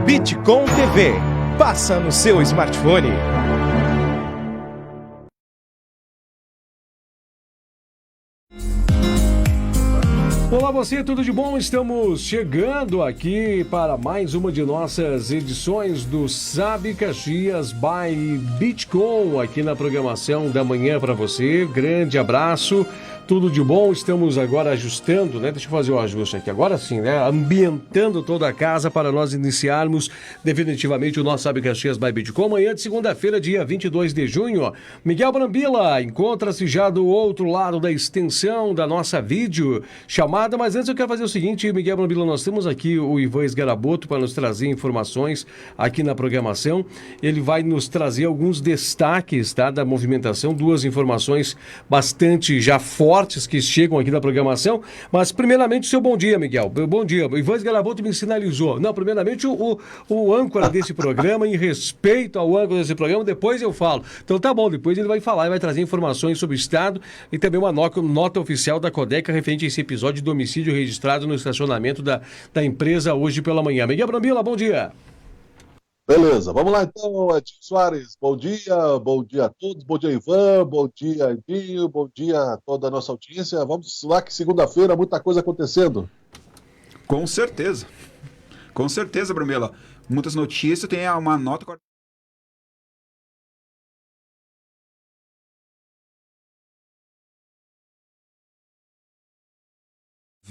Bitcom TV. Passa no seu smartphone. Olá você, tudo de bom? Estamos chegando aqui para mais uma de nossas edições do Sabe Caxias by Bitcom, aqui na programação da manhã para você. Grande abraço, tudo de bom. Estamos agora ajustando, né? Deixa eu fazer o ajuste aqui, agora sim, né? Ambientando toda a casa para nós iniciarmos definitivamente o nosso Sabe Caxias by Bitcom. Amanhã de segunda-feira, dia 22 de junho. Miguel Brambila encontra-se já do outro lado da extensão da nossa vídeo chamada, mas antes eu quero fazer o seguinte, Miguel Brambila, nós temos aqui o Ivan Esgaraboto para nos trazer informações aqui na programação. Ele vai nos trazer alguns destaques, tá, da movimentação, duas informações bastante já fortes que chegam aqui na programação, mas primeiramente o seu bom dia, Miguel. Bom dia. O Ivan Esgaraboto me sinalizou. Não, primeiramente o âncora desse programa, em respeito ao âncora desse programa, depois eu falo. Então tá bom, depois ele vai falar e vai trazer informações sobre o Estado e também uma nota oficial da Codeca referente a esse episódio de homicídio registrado no estacionamento da empresa hoje pela manhã. Miguel Brambila, bom dia. Beleza, vamos lá então, Edinho Soares, bom dia a todos, bom dia Ivan, bom dia Edinho, bom dia a toda a nossa audiência. Vamos lá que segunda-feira muita coisa acontecendo. Com certeza, Brambila, muitas notícias, tem uma nota...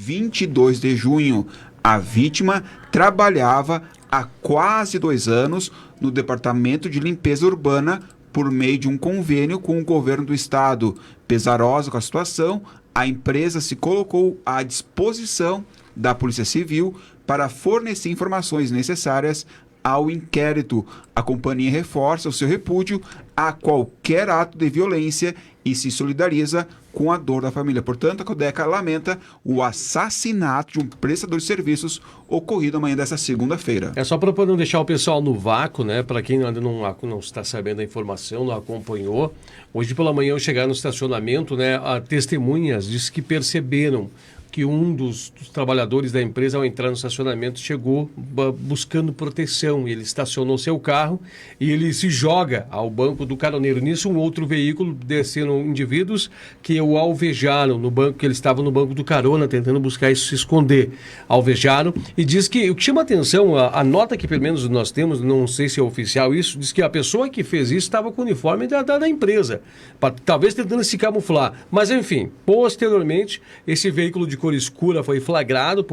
22 de junho, a vítima trabalhava há quase 2 anos no Departamento de Limpeza Urbana por meio de um convênio com o governo do estado. Pesarosa com a situação, a empresa se colocou à disposição da Polícia Civil para fornecer informações necessárias ao inquérito. A companhia reforça o seu repúdio a qualquer ato de violência e se solidariza com a dor da família. Portanto, a Codeca lamenta o assassinato de um prestador de serviços ocorrido amanhã dessa segunda-feira. É só para não deixar o pessoal no vácuo, né? Para quem ainda não está sabendo a informação, não acompanhou. Hoje pela manhã, eu chegar no estacionamento, né? Testemunhas disse que perceberam que um dos trabalhadores da empresa, ao entrar no estacionamento, chegou buscando proteção. Ele estacionou seu carro e ele se joga ao banco do caroneiro. Nisso, um outro veículo, desceram indivíduos que o alvejaram no banco, que ele estava no banco do carona, tentando buscar isso, se esconder. Alvejaram e diz que, o que chama atenção, a nota que pelo menos nós temos, não sei se é oficial isso, diz que a pessoa que fez isso estava com o uniforme da empresa, talvez tentando se camuflar. Mas, enfim, posteriormente, esse veículo de cor escura foi flagrado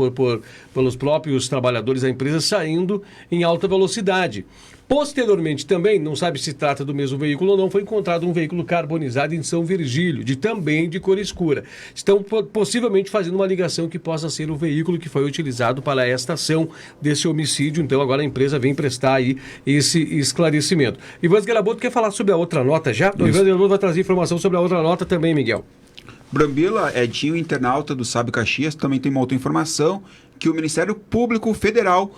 pelos próprios trabalhadores da empresa saindo em alta velocidade. Posteriormente também, não sabe se trata do mesmo veículo ou não, foi encontrado um veículo carbonizado em São Virgílio, também de cor escura. Estão possivelmente fazendo uma ligação que possa ser o veículo que foi utilizado para esta ação desse homicídio. Então agora a empresa vem prestar aí esse esclarecimento. Ivan Esgaraboto quer falar sobre a outra nota já? O Ivan Esgaraboto vai trazer informação sobre a outra nota também, Miguel. Brambila, Edinho, internauta do Sabe Caxias, também tem uma outra informação, que o Ministério Público Federal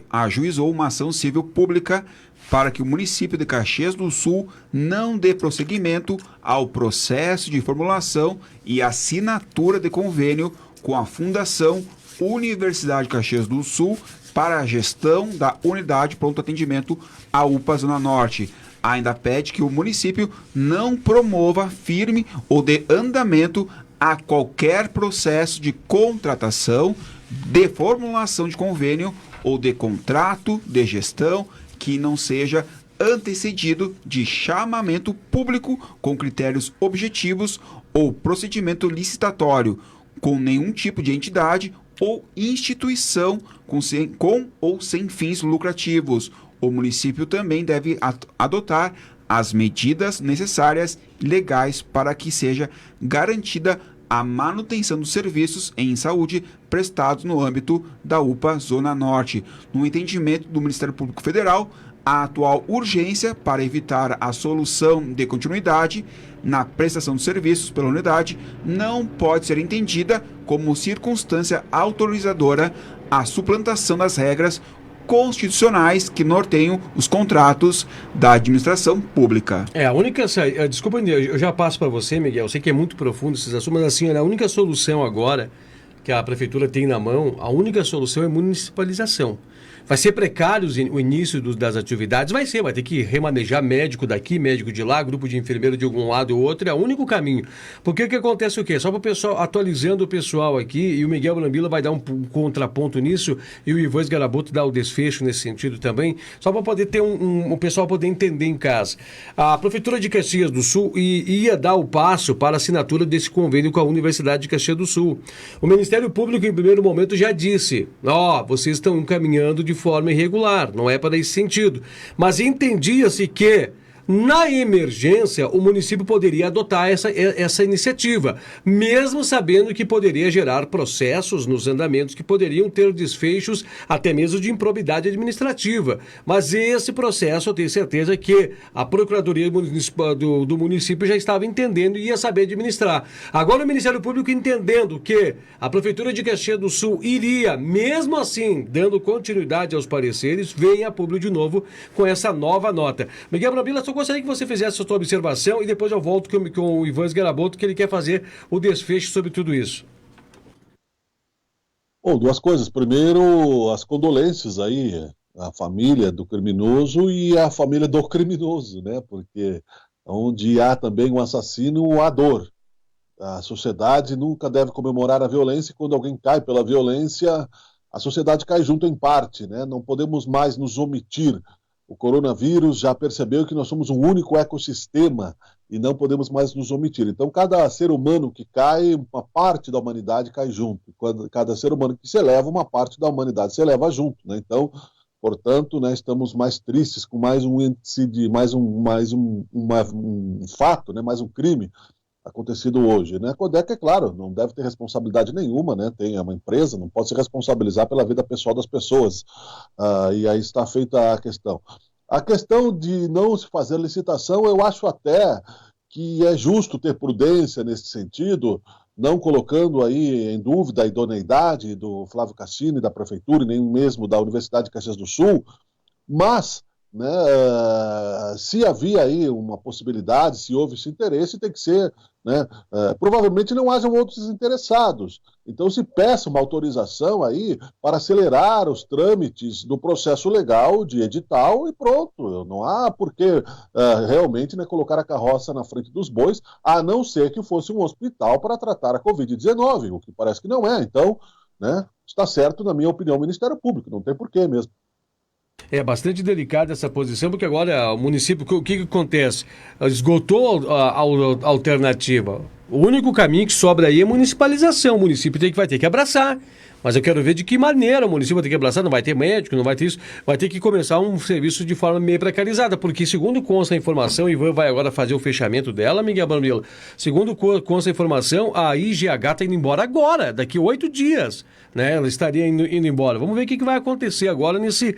ajuizou uma ação civil pública para que o município de Caxias do Sul não dê prosseguimento ao processo de formulação e assinatura de convênio com a Fundação Universidade Caxias do Sul para a gestão da Unidade Pronto Atendimento à UPA Zona Norte. Ainda pede que o município não promova firme ou de andamento a qualquer processo de contratação, de formulação de convênio ou de contrato de gestão que não seja antecedido de chamamento público com critérios objetivos ou procedimento licitatório com nenhum tipo de entidade ou instituição com ou sem fins lucrativos. O município também deve adotar as medidas necessárias e legais para que seja garantida a manutenção dos serviços em saúde prestados no âmbito da UPA Zona Norte. No entendimento do Ministério Público Federal, a atual urgência para evitar a solução de continuidade na prestação de serviços pela unidade não pode ser entendida como circunstância autorizadora à suplantação das regras constitucionais que norteiam os contratos da administração pública. A única... Desculpa, eu já passo para você, Miguel. Eu sei que é muito profundo esses assuntos, mas assim, a única solução agora que a prefeitura tem na mão, a única solução é municipalização. Vai ser precário o início das atividades? Vai ter que remanejar médico daqui, médico de lá, grupo de enfermeiro de algum lado ou outro, é o único caminho. Porque o que acontece o quê? Só para o pessoal, atualizando o pessoal aqui, e o Miguel Brambila vai dar um contraponto nisso, e o Ivan Garaboto dá o desfecho nesse sentido também, só para poder ter o pessoal poder entender em casa. A Prefeitura de Caxias do Sul ia dar o passo para a assinatura desse convênio com a Universidade de Caxias do Sul. O Ministério Público, em primeiro momento, já disse, vocês estão encaminhando de forma irregular, não é para esse sentido. Mas entendia-se que, na emergência, o município poderia adotar essa iniciativa, mesmo sabendo que poderia gerar processos nos andamentos que poderiam ter desfechos até mesmo de improbidade administrativa. Mas esse processo, eu tenho certeza que a Procuradoria do município já estava entendendo e ia saber administrar. Agora o Ministério Público entendendo que a Prefeitura de Caxias do Sul iria, mesmo assim, dando continuidade aos pareceres, vem a público de novo com essa nova nota. Miguel Brambila, só gostaria que você fizesse a sua observação e depois eu volto com o Ivan Garaboto, que ele quer fazer o desfecho sobre tudo isso. Bom, duas coisas. Primeiro, as condolências aí à família do criminoso e à família do criminoso, né? Porque onde há também um assassino, há dor. A sociedade nunca deve comemorar a violência e quando alguém cai pela violência, a sociedade cai junto em parte, né? Não podemos mais nos omitir. O coronavírus já percebeu que nós somos um único ecossistema e não podemos mais nos omitir. Então, cada ser humano que cai, uma parte da humanidade cai junto. Quando cada ser humano que se eleva, uma parte da humanidade se eleva junto, né? Então, portanto, né, estamos mais tristes com mais um índice de um fato, né, mais um crime acontecido hoje, né? A Codec, é claro, não deve ter responsabilidade nenhuma, né? Tem uma empresa, não pode se responsabilizar pela vida pessoal das pessoas. E aí está feita a questão. A questão de não se fazer licitação, eu acho até que é justo ter prudência nesse sentido, não colocando aí em dúvida a idoneidade do Flávio Cassini, da Prefeitura, e nem mesmo da Universidade de Caxias do Sul, mas... né, se havia aí uma possibilidade, se houve esse interesse, tem que ser, né, provavelmente não hajam outros interessados, então se peça uma autorização aí para acelerar os trâmites do processo legal de edital e pronto, não há por que realmente, né, colocar a carroça na frente dos bois, a não ser que fosse um hospital para tratar a Covid-19, o que parece que não é, então, né, está certo, na minha opinião, o Ministério Público, não tem porquê mesmo. É bastante delicada essa posição, porque agora o município, o que acontece? Esgotou a alternativa. O único caminho que sobra aí é municipalização. O município vai ter que abraçar. Mas eu quero ver de que maneira o município vai ter que abraçar, não vai ter médico, não vai ter isso, vai ter que começar um serviço de forma meio precarizada, porque segundo consta a informação, o Ivan vai agora fazer o fechamento dela, Miguel Brambila, segundo consta a informação, a IGH está indo embora agora, daqui 8 dias, né? Ela estaria indo embora. Vamos ver o que vai acontecer agora nesse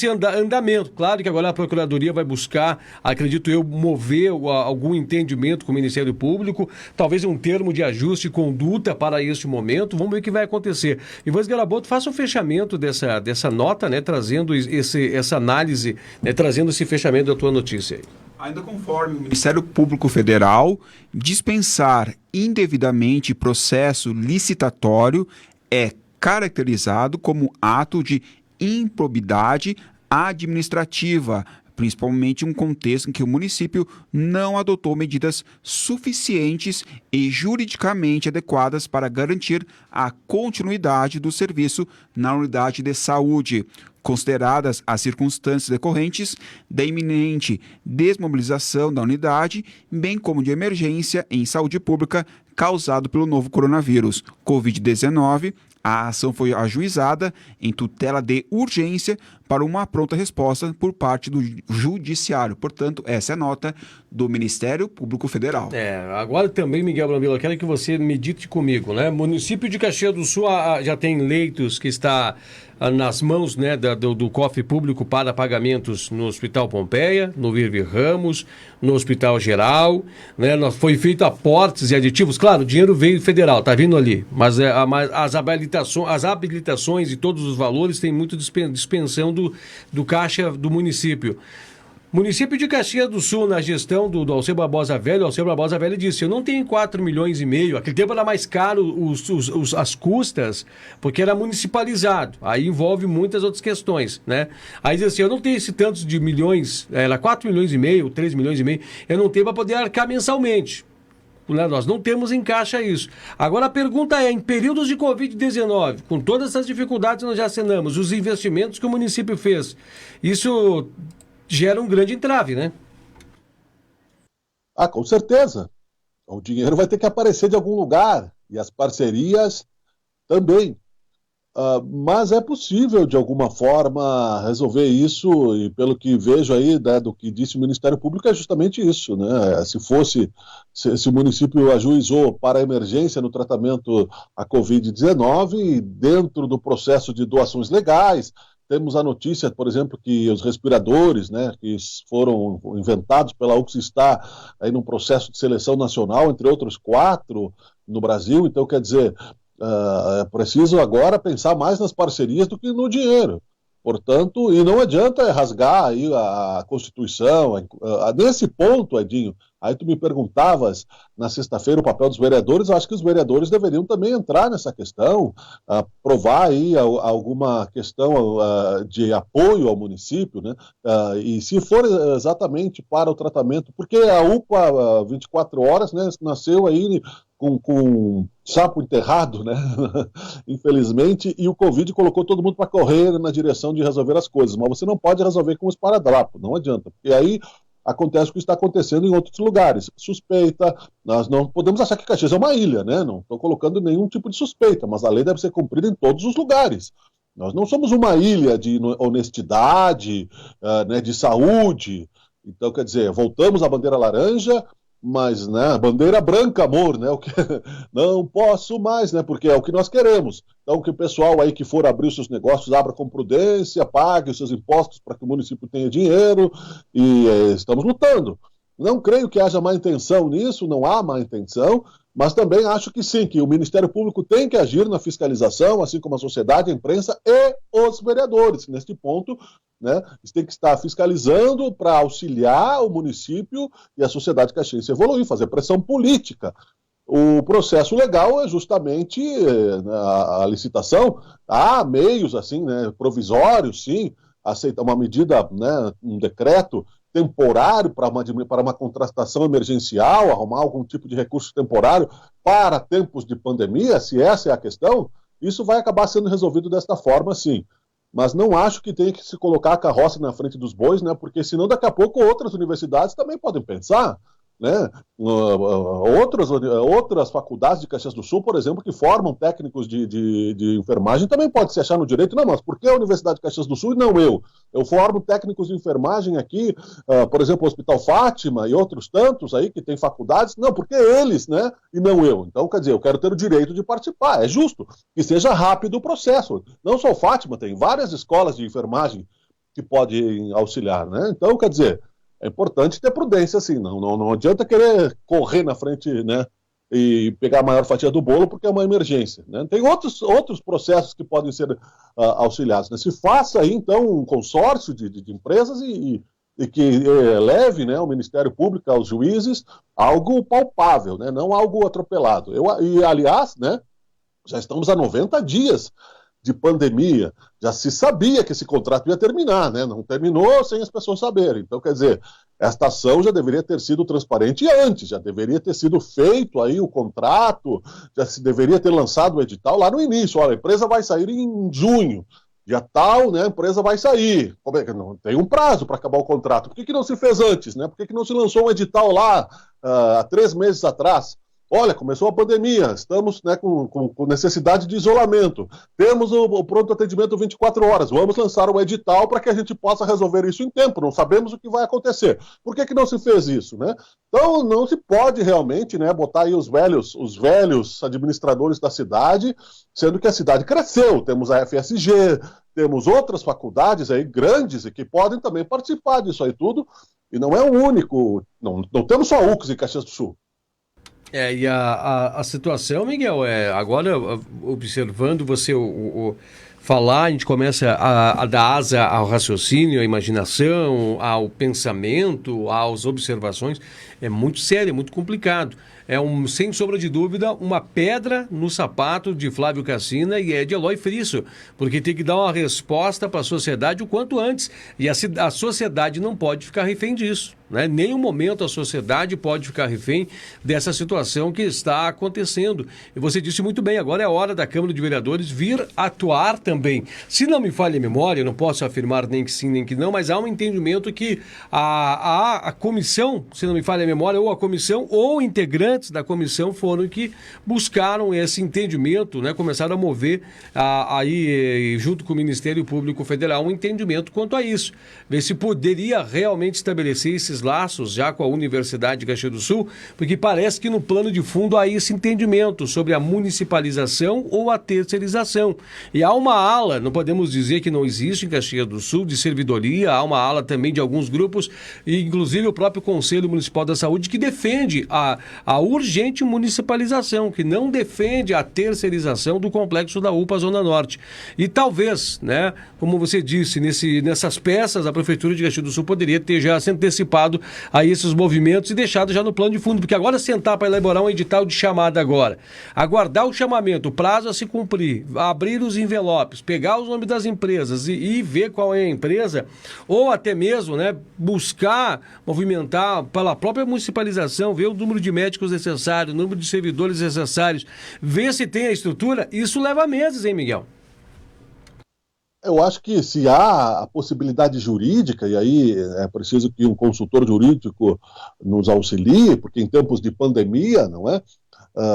andamento. Claro que agora a Procuradoria vai buscar, acredito eu, mover algum entendimento com o Ministério Público, talvez um termo de ajuste de conduta para este momento, vamos ver o que vai acontecer. Ivan Garaboto, faça o fechamento dessa nota, né, trazendo essa análise, né, trazendo esse fechamento da tua notícia aí. Ainda conforme o Ministério Público Federal, dispensar indevidamente processo licitatório é caracterizado como ato de improbidade administrativa, principalmente em um contexto em que o município não adotou medidas suficientes e juridicamente adequadas para garantir a continuidade do serviço na unidade de saúde, consideradas as circunstâncias decorrentes da iminente desmobilização da unidade, bem como de emergência em saúde pública causado pelo novo coronavírus, Covid-19, a ação foi ajuizada em tutela de urgência para uma pronta resposta por parte do Judiciário. Portanto, essa é a nota do Ministério Público Federal. Agora também, Miguel Brambila, eu quero que você medite comigo, né? Município de Caxias do Sul já tem leitos que está nas mãos, né, do cofre público para pagamentos no Hospital Pompeia, no Virve Ramos, no Hospital Geral, né? Foi feito aportes e aditivos. Claro, o dinheiro veio federal, tá vindo ali, mas as as habilitações e todos os valores têm muito dispensão do caixa do município. Município de Caxias do Sul, na gestão do Alceu Barbosa Velho, o Alceu Barbosa Velho disse, eu não tenho 4,5 milhões, aquele tempo era mais caro as custas, porque era municipalizado, aí envolve muitas outras questões, né? Aí diz assim, eu não tenho esse tantos de milhões, era 4,5 milhões, 3,5 milhões, eu não tenho para poder arcar mensalmente. Nós não temos em caixa isso. Agora a pergunta é, em períodos de Covid-19, com todas essas dificuldades que nós já assinamos, os investimentos que o município fez, isso gera um grande entrave, né? Ah, com certeza. O dinheiro vai ter que aparecer de algum lugar, e as parcerias também. Mas é possível, de alguma forma, resolver isso, e pelo que vejo aí, né, do que disse o Ministério Público, é justamente isso, né? Se o município ajuizou para a emergência no tratamento à Covid-19, dentro do processo de doações legais, temos a notícia, por exemplo, que os respiradores, né, que foram inventados pela UFS, está aí num processo de seleção nacional, entre outros 4 no Brasil. Então, quer dizer, é preciso agora pensar mais nas parcerias do que no dinheiro. Portanto, e não adianta rasgar aí a Constituição. Nesse ponto, Edinho, aí tu me perguntavas na sexta-feira o papel dos vereadores. Eu acho que os vereadores deveriam também entrar nessa questão, provar aí alguma questão de apoio ao município, né? E se for exatamente para o tratamento, porque a UPA 24 horas, né, nasceu aí com sapo enterrado, né? Infelizmente, e o Covid colocou todo mundo para correr na direção de resolver as coisas, mas você não pode resolver com esparadrapo, não adianta, porque aí acontece o que está acontecendo em outros lugares. Suspeita, nós não podemos achar que Caxias é uma ilha, né? Não estou colocando nenhum tipo de suspeita, mas a lei deve ser cumprida em todos os lugares. Nós não somos uma ilha de honestidade, né, de saúde. Então, quer dizer, voltamos à bandeira laranja, mas, né, bandeira branca, amor, né, o que não posso mais, né, porque é o que nós queremos. Então, que o pessoal aí que for abrir os seus negócios, abra com prudência, pague os seus impostos para que o município tenha dinheiro, e estamos lutando. Não creio que haja má intenção nisso, não há má intenção, mas também acho que sim, que o Ministério Público tem que agir na fiscalização, assim como a sociedade, a imprensa e os vereadores. Neste ponto, né, eles têm que estar fiscalizando para auxiliar o município e a sociedade caxiense evoluir, fazer pressão política. O processo legal é justamente a licitação. Há meios assim, né, provisórios, sim, aceitar uma medida, né, um decreto temporário para uma contratação emergencial, arrumar algum tipo de recurso temporário para tempos de pandemia, se essa é a questão, isso vai acabar sendo resolvido desta forma, sim. Mas não acho que tenha que se colocar a carroça na frente dos bois, né? Porque senão daqui a pouco outras universidades também podem pensar, né? Outras faculdades de Caxias do Sul, por exemplo, que formam técnicos de enfermagem, também pode se achar no direito. Não, mas por que a Universidade de Caxias do Sul e não eu? Eu formo técnicos de enfermagem aqui, por exemplo, o Hospital Fátima e outros tantos aí que têm faculdades. Não, porque eles, né? E não eu. Então, quer dizer, eu quero ter o direito de participar. É justo que seja rápido o processo. Não só o Fátima, tem várias escolas de enfermagem que podem auxiliar, né? Então, quer dizer, é importante ter prudência, assim, não adianta querer correr na frente, né, e pegar a maior fatia do bolo porque é uma emergência, né? Tem outros processos que podem ser auxiliados, né? Se faça aí, então, um consórcio de empresas e que leve, né, ao Ministério Público, aos juízes, algo palpável, né, não algo atropelado. Aliás, né, já estamos há 90 dias de pandemia, já se sabia que esse contrato ia terminar, né? Não terminou sem as pessoas saberem. Então, quer dizer, esta ação já deveria ter sido transparente antes, já deveria ter sido feito aí o contrato, já se deveria ter lançado o edital lá no início. Olha, a empresa vai sair em junho, dia tal, né? A empresa vai sair. Como é que não tem um prazo para acabar o contrato? Por que não se fez antes, né? Por que não se lançou um edital lá há 3 meses atrás? Olha, começou a pandemia, estamos, né, com necessidade de isolamento, temos o pronto atendimento 24 horas, vamos lançar um edital para que a gente possa resolver isso em tempo, não sabemos o que vai acontecer. Por que não se fez isso, né? Então não se pode realmente, né, botar aí os velhos administradores da cidade, sendo que a cidade cresceu, temos a FSG, temos outras faculdades aí grandes e que podem também participar disso aí tudo, e não é o único, não temos só a UFS em Caxias do Sul. E a situação, Miguel, agora observando você falar, a gente começa a dar asa ao raciocínio, à imaginação, ao pensamento, às observações. É muito sério, é muito complicado. Sem sombra de dúvida, uma pedra no sapato de Flávio Cassina e de Eloy Frisso, porque tem que dar uma resposta para a sociedade o quanto antes. E a sociedade não pode ficar refém disso. Né? Em nenhum momento a sociedade pode ficar refém dessa situação que está acontecendo. E você disse muito bem, agora é a hora da Câmara de Vereadores vir atuar também. Se não me falha a memória, eu não posso afirmar nem que sim nem que não, mas há um entendimento que a comissão, se não me falha a memória, ou a comissão ou integrantes da comissão foram que buscaram esse entendimento, né? Começaram a mover aí, junto com o Ministério Público Federal, um entendimento quanto a isso. Ver se poderia realmente estabelecer esses laços já com a Universidade de Caxias do Sul, porque parece que no plano de fundo há esse entendimento sobre a municipalização ou a terceirização. E há uma ala, não podemos dizer que não existe em Caxias do Sul, de servidoria, há uma ala também de alguns grupos, e inclusive o próprio Conselho Municipal da Saúde, que defende a urgente municipalização, que não defende a terceirização do complexo da UPA Zona Norte. E talvez, né, como você disse, nessas peças, a Prefeitura de Caxias do Sul poderia ter já se antecipado a esses movimentos e deixado já no plano de fundo, porque agora sentar para elaborar um edital de chamada agora, aguardar o chamamento, o prazo a se cumprir, abrir os envelopes, pegar os nomes das empresas e ver qual é a empresa, ou até mesmo, né, buscar movimentar pela própria municipalização, ver o número de médicos necessário, o número de servidores necessários, ver se tem a estrutura, isso leva meses, hein, Miguel? Eu acho que se há a possibilidade jurídica, e aí é preciso que um consultor jurídico nos auxilie, porque em tempos de pandemia, não é?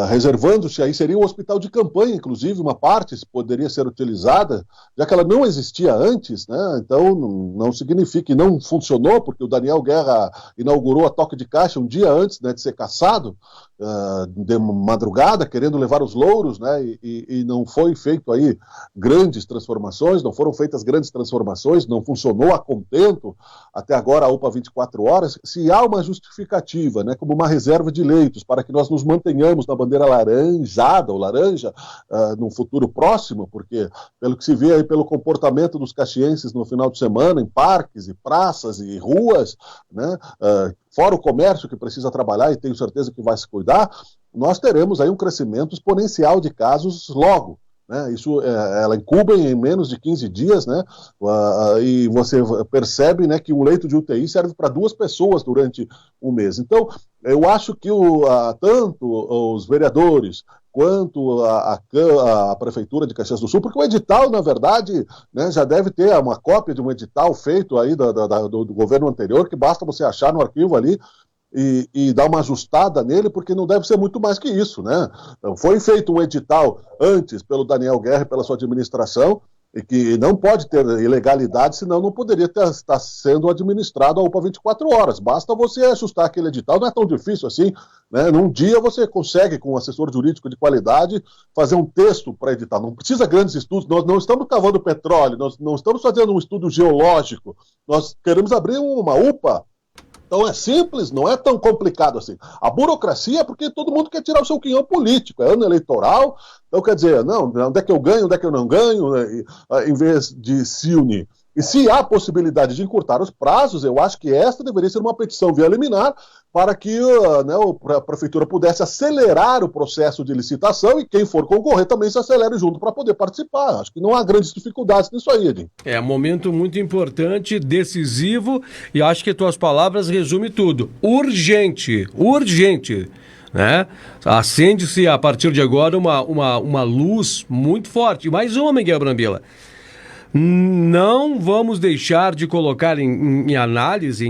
Reservando-se, aí seria um hospital de campanha, inclusive, uma parte poderia ser utilizada, já que ela não existia antes, né? Então não significa que não funcionou, porque o Daniel Guerra inaugurou a toque de caixa um dia antes, né, de ser cassado, de madrugada, querendo levar os louros, né, e não foi feito aí grandes transformações, não foram feitas grandes transformações, não funcionou a contento, até agora a UPA 24 horas, se há uma justificativa, né, como uma reserva de leitos, para que nós nos mantenhamos na bandeira laranjada ou laranja num futuro próximo, porque pelo que se vê aí pelo comportamento dos caxienses no final de semana, em parques e praças e ruas, né, fora o comércio que precisa trabalhar e tenho certeza que vai se cuidar, nós teremos aí um crescimento exponencial de casos logo. Né? Isso ela incuba em menos de 15 dias, né? E você percebe, né, que um leito de UTI serve para 2 pessoas durante um mês. Então, eu acho que tanto os vereadores quanto a Prefeitura de Caxias do Sul, porque o edital, na verdade, né, já deve ter uma cópia de um edital feito aí do governo anterior, que basta você achar no arquivo ali, e dar uma ajustada nele, porque não deve ser muito mais que isso, né? Foi feito um edital antes pelo Daniel Guerra e pela sua administração, e que não pode ter ilegalidade, senão não poderia estar sendo administrado a UPA 24 horas. Basta você ajustar aquele edital, não é tão difícil assim, né? Num dia você consegue, com um assessor jurídico de qualidade, fazer um texto para editar. Não precisa grandes estudos, nós não estamos cavando petróleo, nós não estamos fazendo um estudo geológico, nós queremos abrir uma UPA. Então é simples, não é tão complicado assim. A burocracia é porque todo mundo quer tirar o seu quinhão político, é ano eleitoral, então quer dizer, não, onde é que eu ganho, onde é que eu não ganho, né, em vez de se unir. E se há possibilidade de encurtar os prazos, eu acho que esta deveria ser uma petição via liminar para que a Prefeitura pudesse acelerar o processo de licitação e quem for concorrer também se acelere junto para poder participar. Acho que não há grandes dificuldades nisso aí, Edinho. É um momento muito importante, decisivo, e acho que tuas palavras resumem tudo. Urgente, urgente. Né? Acende-se a partir de agora uma luz muito forte. Mais uma, Miguel Brambila. Não vamos deixar de colocar em análise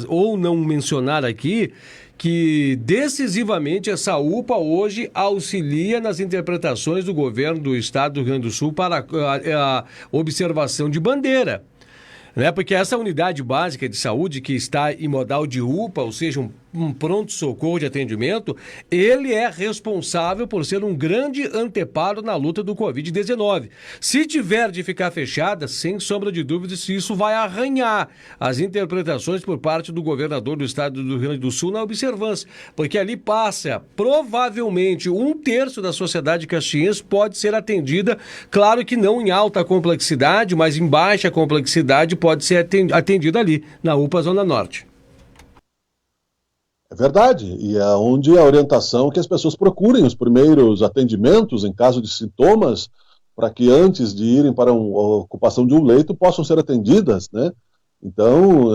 ou não mencionar aqui que decisivamente essa UPA hoje auxilia nas interpretações do governo do estado do Rio Grande do Sul para a observação de bandeira. Né? Porque essa unidade básica de saúde que está em modal de UPA, ou seja, um pronto-socorro de atendimento, ele é responsável por ser um grande anteparo na luta do Covid-19. Se tiver de ficar fechada, sem sombra de dúvidas, isso vai arranhar as interpretações por parte do governador do estado do Rio Grande do Sul na observância, porque ali passa, provavelmente, 1/3 da sociedade caxiense pode ser atendida, claro que não em alta complexidade, mas em baixa complexidade pode ser atendida ali, na UPA Zona Norte. É verdade, e é onde a orientação que as pessoas procurem os primeiros atendimentos em caso de sintomas, para que antes de irem para a ocupação de um leito possam ser atendidas, né? Então,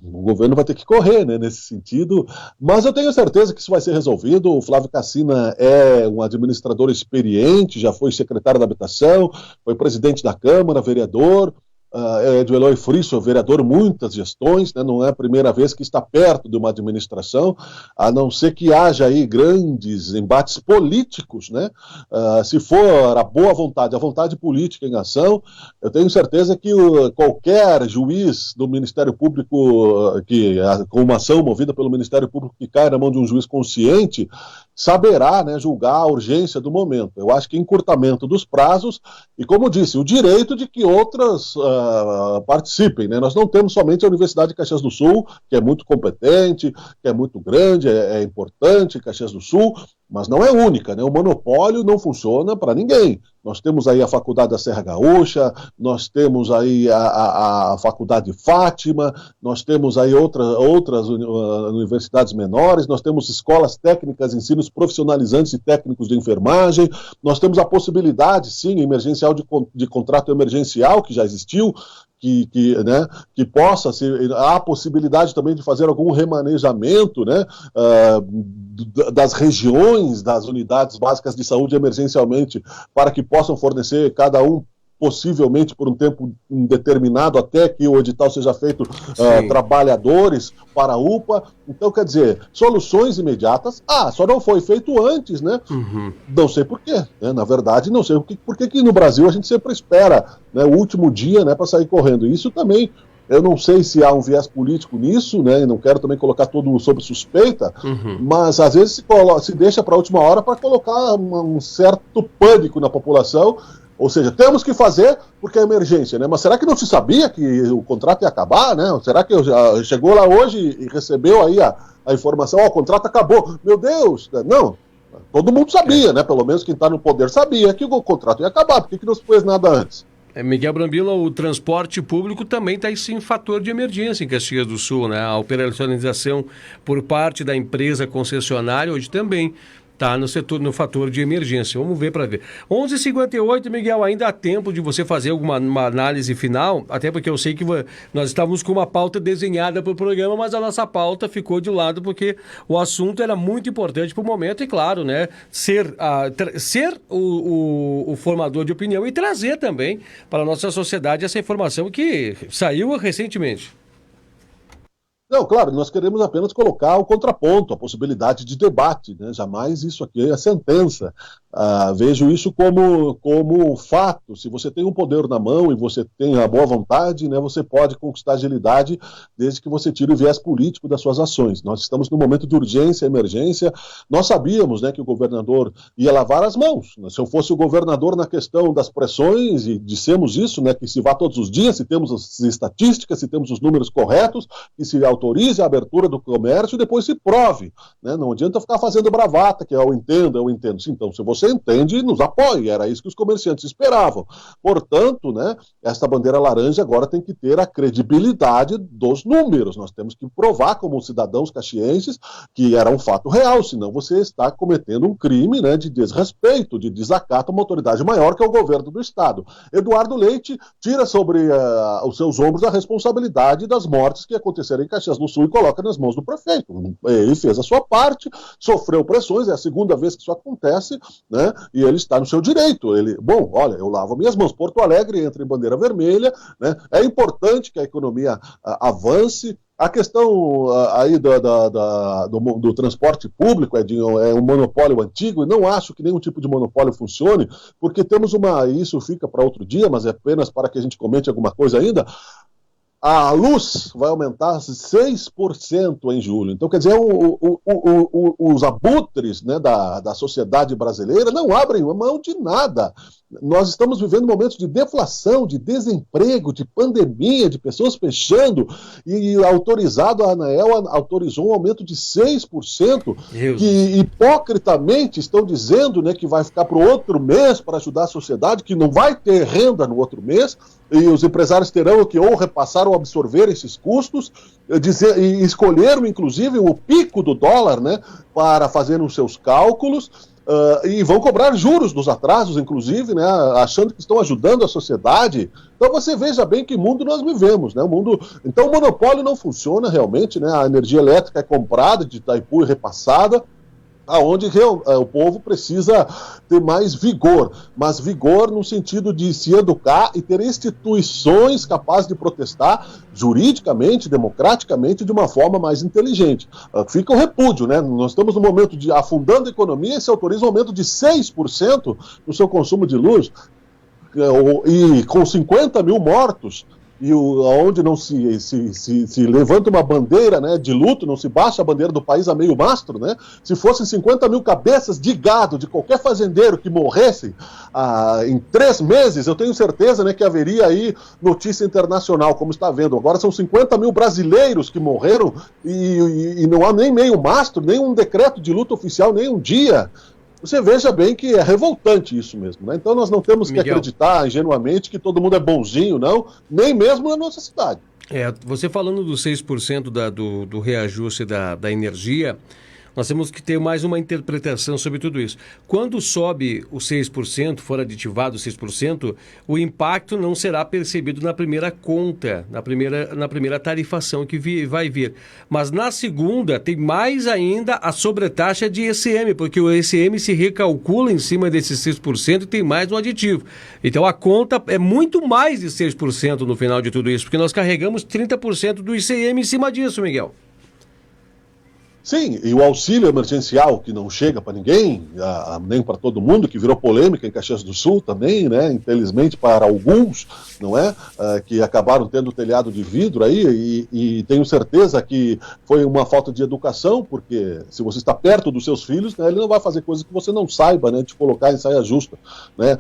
o governo vai ter que correr, né, nesse sentido, mas eu tenho certeza que isso vai ser resolvido. O Flávio Cassina é um administrador experiente, já foi secretário da Habitação, foi presidente da Câmara, vereador, é do Eloy Frisso, vereador, muitas gestões, né, não é a primeira vez que está perto de uma administração, a não ser que haja aí grandes embates políticos, né, se for a boa vontade, a vontade política em ação, eu tenho certeza que qualquer juiz do Ministério Público, com uma ação movida pelo Ministério Público que cai na mão de um juiz consciente, saberá, né, julgar a urgência do momento. Eu acho que encurtamento dos prazos e, como disse, o direito de que outras participem, né? Nós não temos somente a Universidade de Caxias do Sul, que é muito competente, que é muito grande, é importante, Caxias do Sul, mas não é única, né? O monopólio não funciona para ninguém. Nós temos aí a Faculdade da Serra Gaúcha, nós temos aí a Faculdade Fátima, nós temos aí outras universidades menores, nós temos escolas técnicas, ensinos profissionalizantes e técnicos de enfermagem, nós temos a possibilidade, sim, emergencial de contrato emergencial, que já existiu, que possa ser, há a possibilidade também de fazer algum remanejamento, né, das regiões, das unidades básicas de saúde emergencialmente, para que possam fornecer cada um possivelmente por um tempo indeterminado, até que o edital seja feito, trabalhadores para a UPA. Então, quer dizer, soluções imediatas, só não foi feito antes, né? Uhum. Não sei por quê, né? Na verdade, não sei por que no Brasil a gente sempre espera, né, o último dia, né, para sair correndo. Isso também, eu não sei se há um viés político nisso, né, e não quero também colocar tudo sob suspeita, mas às vezes se deixa para a última hora para colocar um certo pânico na população. Ou seja, temos que fazer porque é emergência, né? Mas será que não se sabia que o contrato ia acabar, né? Será que chegou lá hoje e recebeu aí a informação, o contrato acabou? Meu Deus! Não, todo mundo sabia, né? Pelo menos quem está no poder sabia que o contrato ia acabar. Por que não se fez nada antes? Miguel Brambila, o transporte público também está em fator de emergência em Caxias do Sul, né? A operacionalização por parte da empresa concessionária hoje também está no fator de emergência. Vamos ver para ver. 11h58, Miguel, ainda há tempo de você fazer uma análise final, até porque eu sei que nós estávamos com uma pauta desenhada para o programa, mas a nossa pauta ficou de lado porque o assunto era muito importante para o momento e, claro, né, ser o formador de opinião e trazer também para a nossa sociedade essa informação que saiu recentemente. Não, claro, nós queremos apenas colocar o contraponto, a possibilidade de debate, né? Jamais isso aqui é sentença. Vejo isso como fato. Se você tem um poder na mão e você tem a boa vontade, né, você pode conquistar agilidade desde que você tire o viés político das suas ações. Nós estamos num momento de urgência, emergência. Nós sabíamos, né, que o governador ia lavar as mãos. Se eu fosse o governador na questão das pressões, e dissemos isso, né, que se vá todos os dias, se temos as estatísticas, se temos os números corretos, que se autorize a abertura do comércio e depois se prove, né? Não adianta ficar fazendo bravata, que eu entendo. Sim, então, se você entende, nos apoie. Era isso que os comerciantes esperavam. Portanto, né, esta bandeira laranja agora tem que ter a credibilidade dos números. Nós temos que provar como cidadãos caxienses que era um fato real, senão você está cometendo um crime, né, de desrespeito, de desacato a uma autoridade maior que é o governo do estado. Eduardo Leite tira sobre os seus ombros a responsabilidade das mortes que aconteceram em Caxias do Sul e coloca nas mãos do prefeito. Ele fez a sua parte, sofreu pressões, é a segunda vez que isso acontece, né? E ele está no seu direito. Olha, eu lavo minhas mãos. Porto Alegre entra em bandeira vermelha, né? É importante que a economia avance. A questão aí do transporte público, Edinho, é um monopólio antigo, e não acho que nenhum tipo de monopólio funcione, porque temos isso fica para outro dia, mas é apenas para que a gente comente alguma coisa ainda. A luz vai aumentar 6% em julho. Então, quer dizer, os abutres, né, da sociedade brasileira não abrem mão de nada. Nós estamos vivendo momentos de deflação, de desemprego, de pandemia, de pessoas fechando, e a ANAEL autorizou um aumento de 6%, que hipocritamente estão dizendo, né, que vai ficar para o outro mês para ajudar a sociedade, que não vai ter renda no outro mês, e os empresários terão que ou repassar ou absorver esses custos, e escolheram, inclusive, o pico do dólar, né, para fazer os seus cálculos, e vão cobrar juros dos atrasos, inclusive, né, achando que estão ajudando a sociedade. Então você veja bem que mundo nós vivemos, né? Então o monopólio não funciona realmente, né? A energia elétrica é comprada de Itaipu e repassada, aonde o povo precisa ter mais vigor, mas vigor no sentido de se educar e ter instituições capazes de protestar juridicamente, democraticamente, de uma forma mais inteligente. Fica o repúdio, né? Nós estamos no momento de afundando a economia e se autoriza um aumento de 6% no seu consumo de luz, e com 50 mil mortos, e onde não se levanta uma bandeira, né, de luto, não se baixa a bandeira do país a meio mastro, né? Se fossem 50 mil cabeças de gado de qualquer fazendeiro que morressem em 3 meses, eu tenho certeza, né, que haveria aí notícia internacional, como está vendo. Agora são 50 mil brasileiros que morreram e não há nem meio mastro, nem um decreto de luto oficial, nem um dia. Você veja bem que é revoltante isso mesmo, né? Então nós não temos que acreditar ingenuamente que todo mundo é bonzinho, não, nem mesmo na nossa cidade. Você falando dos 6% do reajuste da energia, nós temos que ter mais uma interpretação sobre tudo isso. Quando sobe o 6%, for aditivado o 6%, o impacto não será percebido na primeira conta, na primeira tarifação que vai vir. Mas na segunda tem mais ainda a sobretaxa de ECM, porque o ECM se recalcula em cima desses 6% e tem mais um aditivo. Então a conta é muito mais de 6% no final de tudo isso, porque nós carregamos 30% do ICM em cima disso, Miguel. Sim, e o auxílio emergencial que não chega para ninguém, nem para todo mundo, que virou polêmica em Caxias do Sul também, né? Infelizmente para alguns, não é? Que acabaram tendo telhado de vidro aí, e tenho certeza que foi uma falta de educação, porque se você está perto dos seus filhos, né, ele não vai fazer coisas que você não saiba, né? De colocar em saia justa, né?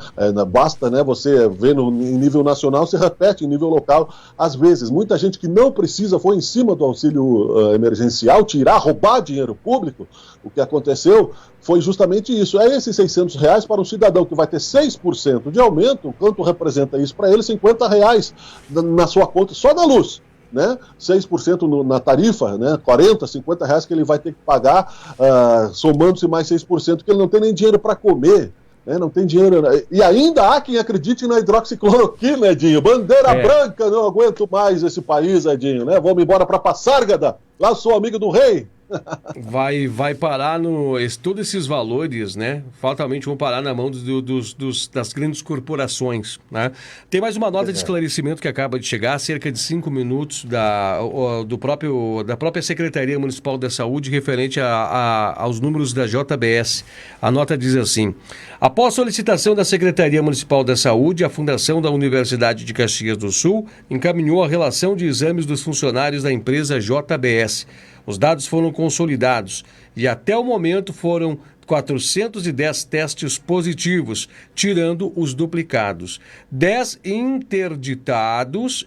Basta, né, você ver em nível nacional, se repete em nível local, às vezes. Muita gente que não precisa foi em cima do auxílio emergencial, roubar dinheiro público. O que aconteceu foi justamente isso. É esses R$600 para um cidadão que vai ter 6% de aumento. Quanto representa isso para ele? R$50 na sua conta, só na luz, né? 6% na tarifa, né? 40, R$50 que ele vai ter que pagar, somando-se mais 6%, que ele não tem nem dinheiro para comer. Não tem dinheiro. E ainda há quem acredite na hidroxicloroquina, Edinho. Bandeira branca, não aguento mais esse país, Edinho, né? Vamos embora para Passárgada. Lá sou amigo do rei. Vai parar todos esses valores, né? Fatalmente vão parar na mão das grandes corporações, né? Tem mais uma nota de esclarecimento que acaba de chegar, há cerca de 5 minutos, da própria Secretaria Municipal da Saúde, referente aos números da JBS. A nota diz assim: após solicitação da Secretaria Municipal da Saúde, a Fundação da Universidade de Caxias do Sul encaminhou a relação de exames dos funcionários da empresa JBS. Os dados foram consolidados e até o momento foram 410 testes positivos, tirando os duplicados. 10 indeterminados,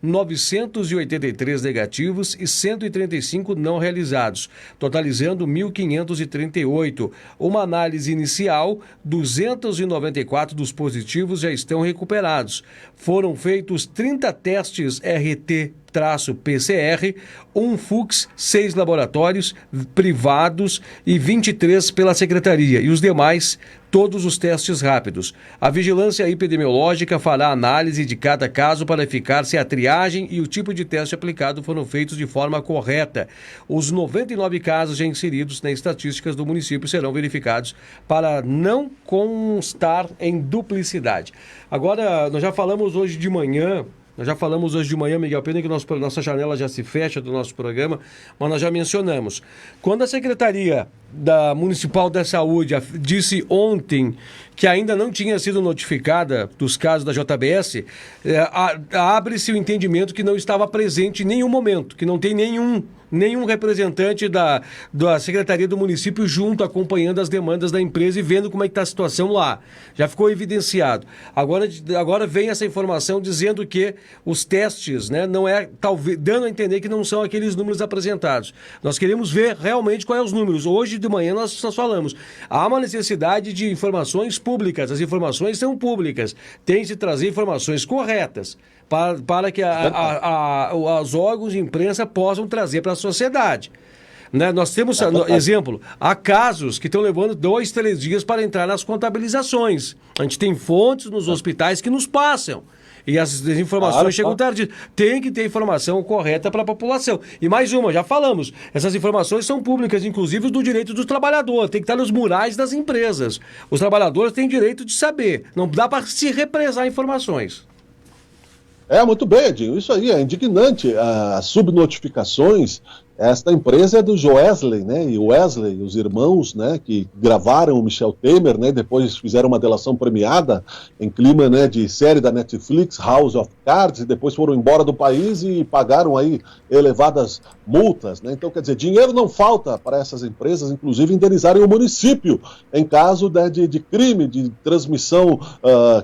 983 negativos e 135 não realizados, totalizando 1.538. Uma análise inicial, 294 dos positivos já estão recuperados. Foram feitos 30 testes RT-PCR, 1 FUX, 6 laboratórios privados e 23 pela Secretaria, e os demais, todos os testes rápidos. A vigilância epidemiológica fará análise de cada caso para verificar se a triagem e o tipo de teste aplicado foram feitos de forma correta. Os 99 casos já inseridos nas estatísticas do município serão verificados para não constar em duplicidade. Agora, nós já falamos hoje de manhã Nós já falamos hoje de manhã, Miguel, pena que nossa janela já se fecha do nosso programa, mas nós já mencionamos. Quando a Secretaria Municipal da Saúde disse ontem que ainda não tinha sido notificada dos casos da JBS, abre-se o entendimento que não estava presente em nenhum momento, que não tem nenhum representante da Secretaria do município junto, acompanhando as demandas da empresa e vendo como é que está a situação lá. Já ficou evidenciado. Agora vem essa informação dizendo que os testes, né, não é, talvez, dando a entender que não são aqueles números apresentados. Nós queremos ver realmente quais são os números. Hoje de manhã nós falamos. Há uma necessidade de informações públicas. As informações são públicas. Tem que se trazer informações corretas para que os órgãos de imprensa possam trazer para a sociedade. Né? Nós temos, exemplo, há casos que estão levando 2, 3 dias para entrar nas contabilizações. A gente tem fontes nos hospitais que nos passam. E as informações chegam tarde. Tem que ter informação correta para a população. E mais uma, já falamos, essas informações são públicas, inclusive do direito do trabalhador. Tem que estar nos murais das empresas. Os trabalhadores têm direito de saber. Não dá para se represar informações. Muito bem, Edinho. Isso aí é indignante. As subnotificações. Esta empresa é do Joesley, né? E o Wesley, os irmãos, né? Que gravaram o Michel Temer, né? Depois fizeram uma delação premiada em clima, né? De série da Netflix, House of Cards, e depois foram embora do país e pagaram aí elevadas multas, né? Então, quer dizer, dinheiro não falta para essas empresas, inclusive indenizarem o município em caso, né, de crime, de transmissão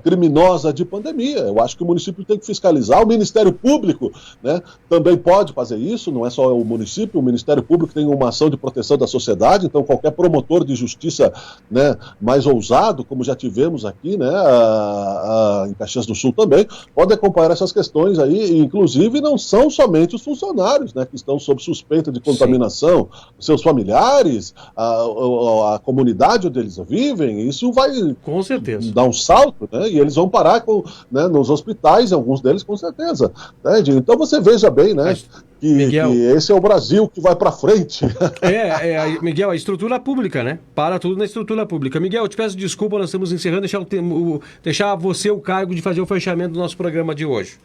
criminosa de pandemia. Eu acho que o município tem que fiscalizar, o Ministério Público, né? Também pode fazer isso, não é só o município. O Ministério Público tem uma ação de proteção da sociedade, então qualquer promotor de justiça, né, mais ousado, como já tivemos aqui, né, em Caxias do Sul também, pode acompanhar essas questões aí, e inclusive não são somente os funcionários, né, que estão sob suspeita de contaminação, seus familiares, a comunidade onde eles vivem, isso vai com certeza dar um salto, né, e eles vão parar né, nos hospitais, alguns deles com certeza. Né, então você veja bem, né, que esse é o Brasil que vai para frente. Miguel, a estrutura pública, né? Para tudo na estrutura pública. Miguel, eu te peço desculpa, nós estamos encerrando, deixar você o cargo de fazer o fechamento do nosso programa de hoje.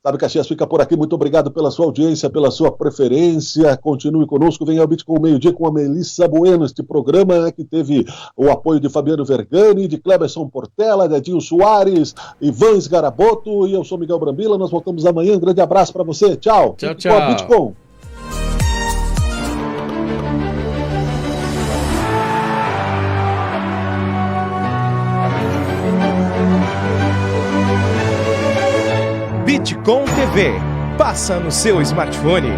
Sabe, Caxias fica por aqui. Muito obrigado pela sua audiência, pela sua preferência. Continue conosco. Venha ao Beat com o meio-dia com a Melissa Bueno. Este programa que teve o apoio de Fabiano Vergani, de Cleberson Portela, de Edinho Soares, Ivan Sgaraboto e eu sou Miguel Brambila. Nós voltamos amanhã. Um grande abraço para você. Tchau. Tchau, tchau. Com a Bitcom. Bitcom TV. Passa no seu smartphone.